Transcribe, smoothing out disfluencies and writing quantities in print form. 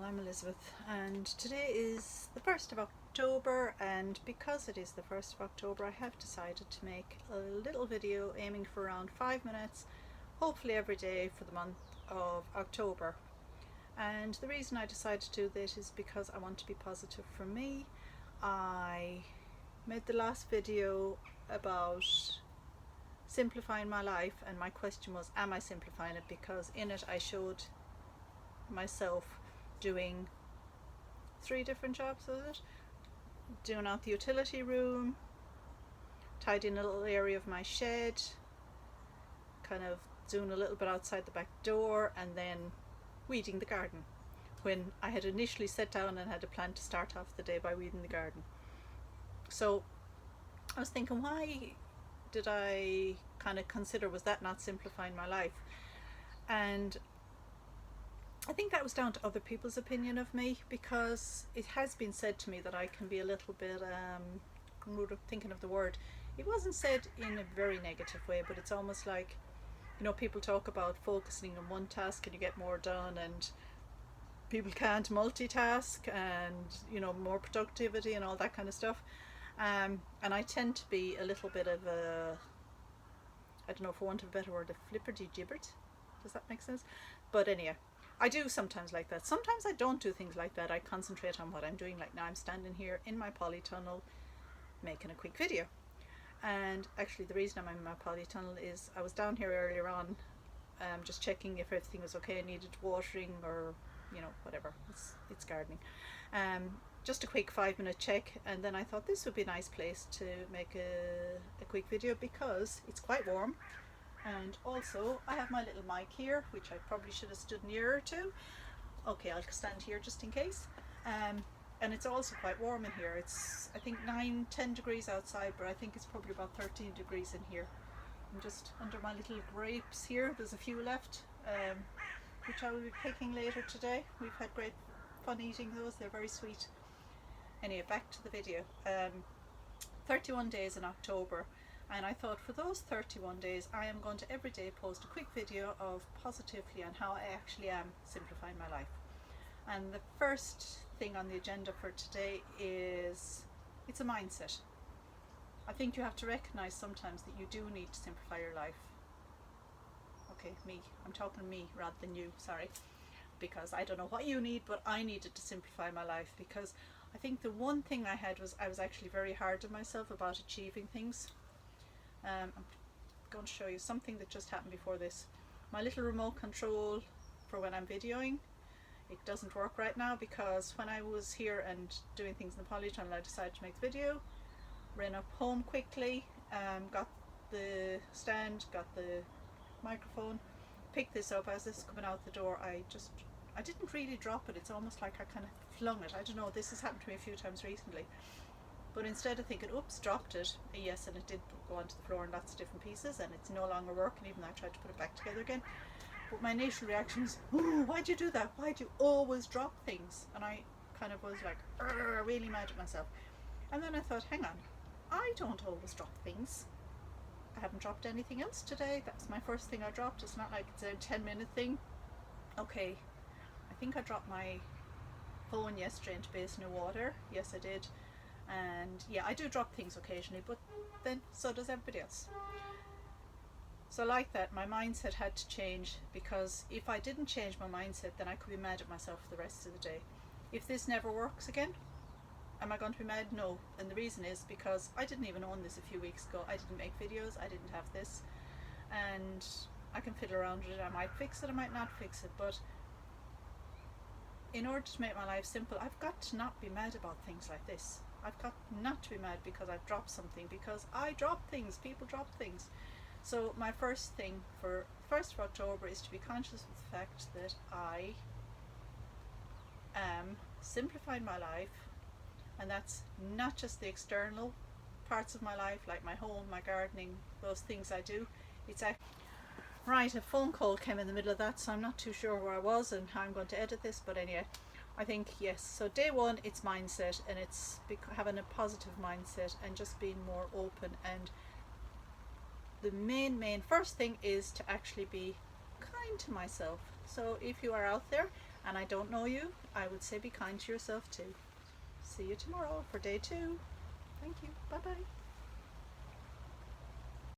I'm Elizabeth, and today is the 1st of October, and because it is the 1st of October I have decided to make a little video aiming for around 5 minutes, hopefully every day for the month of October. And the reason I decided to do this is because I want to be positive for me. I made the last video about simplifying my life, and my question was, am I simplifying it? Because in it I showed myself doing 3 different jobs with it. Doing out the utility room, tidying a little area of my shed, kind of doing a little bit outside the back door, and then weeding the garden, when I had initially sat down and had a plan to start off the day by weeding the garden. So I was thinking, why did I kind of consider, was that not simplifying my life? And I think that was down to other people's opinion of me, because it has been said to me that I can be a little bit, thinking of the word, it wasn't said in a very negative way, but it's almost like, you know, people talk about focusing on one task and you get more done, and people can't multitask, and, you know, more productivity and all that kind of stuff. And I tend to be a little bit of a, I don't know, for want of a better word, a flipperty-gibbert. Does that make sense? But anyhow, I do sometimes like that. Sometimes I don't do things like that. I concentrate on what I'm doing. Like now I'm standing here in my polytunnel making a quick video. And actually the reason I'm in my polytunnel is I was down here earlier on just checking if everything was okay, needed watering, or, you know, whatever. It's gardening. Just a quick 5-minute check, and then I thought this would be a nice place to make a quick video because it's quite warm. And also I have my little mic here, which I probably should have stood nearer to. Okay, I'll stand here just in case. And it's also quite warm in here. It's, I think, 9-10 degrees outside, but I think it's probably about 13 degrees in here. I'm just under my little grapes here. There's a few left, which I will be picking later today. We've had great fun eating those. They're very sweet. Anyway, back to the video. 31 days in October. And I thought for those 31 days I am going to every day post a quick video of positively on how I actually am simplifying my life. And the first thing on the agenda for today is, it's a mindset. I think you have to recognize sometimes that you do need to simplify your life. Okay, me. I'm talking to me rather than you, sorry. Because I don't know what you need, but I needed to simplify my life, because I think the one thing I had was I was actually very hard on myself about achieving things. I'm going to show you something that just happened before this. My little remote control for when I'm videoing, it doesn't work right now, because when I was here and doing things in the polytunnel, I decided to make the video, ran up home quickly, got the stand, got the microphone, picked this up. As this is coming out the door, I didn't really drop it. It's almost like I kind of flung it. I don't know, this has happened to me a few times recently. But instead of thinking, oops, dropped it, yes, and it did go onto the floor in lots of different pieces, and it's no longer working, even though I tried to put it back together again. But my initial reaction was, oh, why'd you do that? Why'd you always drop things? And I kind of was like, really mad at myself. And then I thought, hang on, I don't always drop things. I haven't dropped anything else today. That's my first thing I dropped. It's not like it's a 10-minute thing. Okay, I think I dropped my phone yesterday into a basin of water. Yes, I did. And yeah, I do drop things occasionally, but then so does everybody else. So like that, my mindset had to change, because if I didn't change my mindset, then I could be mad at myself for the rest of the day. If this never works again, am I going to be mad? No. And the reason is because I didn't even own this a few weeks ago. I didn't make videos, I didn't have this, and I can fiddle around with it. I might fix it, I might not fix it, but in order to make my life simple, I've got to not be mad about things like this. I've got not to be mad because I've dropped something, because I drop things, people drop things. So my first thing for 1st of October is to be conscious of the fact that I am simplifying my life, and that's not just the external parts of my life, like my home, my gardening, those things I do. It's actually, right, a phone call came in the middle of that, so I'm not too sure where I was and how I'm going to edit this, but anyway, I think yes. So day one, it's mindset, and it's having a positive mindset and just being more open. And the main first thing is to actually be kind to myself. So if you are out there and I don't know you, I would say be kind to yourself too. See you tomorrow for day 2. Thank you. Bye bye.